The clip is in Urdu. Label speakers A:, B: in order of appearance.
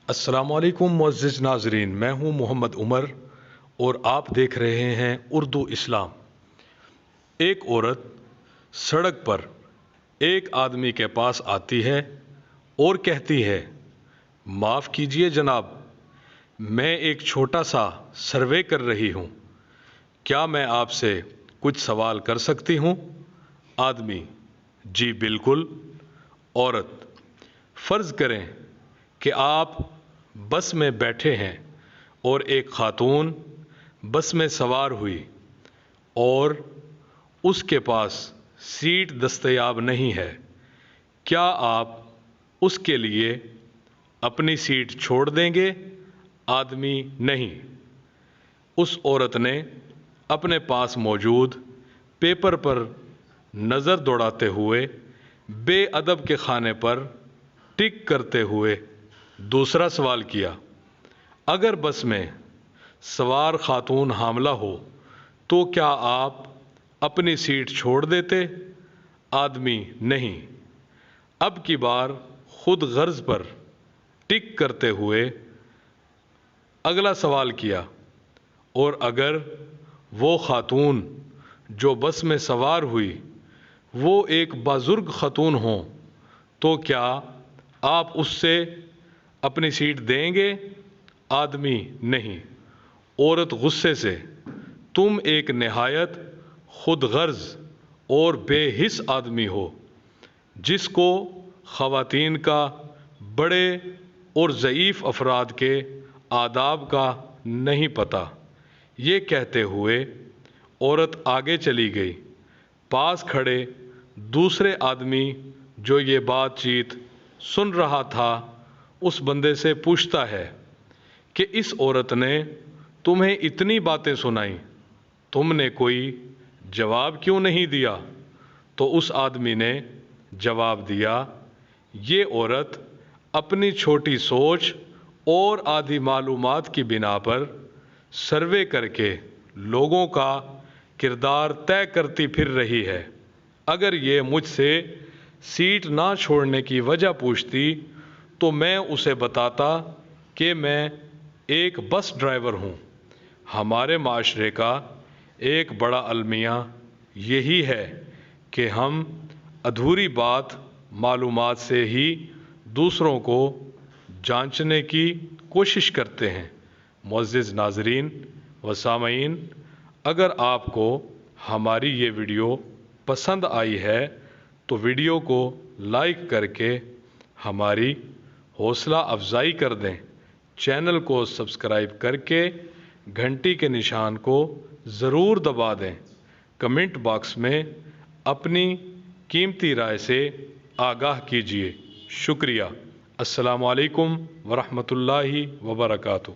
A: السلام علیکم معزز ناظرین، میں ہوں محمد عمر اور آپ دیکھ رہے ہیں اردو اسلام۔ ایک عورت سڑک پر ایک آدمی کے پاس آتی ہے اور کہتی ہے، معاف کیجئے جناب، میں ایک چھوٹا سا سروے کر رہی ہوں، کیا میں آپ سے کچھ سوال کر سکتی ہوں؟ آدمی: جی بالکل۔ عورت: فرض کریں کہ آپ بس میں بیٹھے ہیں اور ایک خاتون بس میں سوار ہوئی اور اس کے پاس سیٹ دستیاب نہیں ہے، کیا آپ اس کے لیے اپنی سیٹ چھوڑ دیں گے؟ آدمی: نہیں۔ اس عورت نے اپنے پاس موجود پیپر پر نظر دوڑاتے ہوئے بے ادب کے خانے پر ٹک کرتے ہوئے دوسرا سوال کیا، اگر بس میں سوار خاتون حاملہ ہو تو کیا آپ اپنی سیٹ چھوڑ دیتے؟ آدمی: نہیں۔ اب کی بار خود غرض پر ٹک کرتے ہوئے اگلا سوال کیا، اور اگر وہ خاتون جو بس میں سوار ہوئی وہ ایک بزرگ خاتون ہوں تو کیا آپ اس سے اپنی سیٹ دیں گے؟ آدمی: نہیں۔ عورت غصے سے: تم ایک نہایت خود غرض اور بے حس آدمی ہو جس کو خواتین کا بڑے اور ضعیف افراد کے آداب کا نہیں پتہ۔ یہ کہتے ہوئے عورت آگے چلی گئی۔ پاس کھڑے دوسرے آدمی جو یہ بات چیت سن رہا تھا اس بندے سے پوچھتا ہے کہ اس عورت نے تمہیں اتنی باتیں سنائیں، تم نے کوئی جواب کیوں نہیں دیا؟ تو اس آدمی نے جواب دیا، یہ عورت اپنی چھوٹی سوچ اور آدھی معلومات کی بنا پر سروے کر کے لوگوں کا کردار طے کرتی پھر رہی ہے۔ اگر یہ مجھ سے سیٹ نہ چھوڑنے کی وجہ پوچھتی تو میں اسے بتاتا کہ میں ایک بس ڈرائیور ہوں۔ ہمارے معاشرے کا ایک بڑا المیہ یہی ہے کہ ہم ادھوری بات معلومات سے ہی دوسروں کو جانچنے کی کوشش کرتے ہیں۔ معزز ناظرین و سامعین، اگر آپ کو ہماری یہ ویڈیو پسند آئی ہے تو ویڈیو کو لائک کر کے ہماری حوصلہ افزائی کر دیں، چینل کو سبسکرائب کر کے گھنٹی کے نشان کو ضرور دبا دیں، کمنٹ باکس میں اپنی قیمتی رائے سے آگاہ کیجیے۔ شکریہ۔ السلام علیکم ورحمۃ اللہ وبرکاتہ۔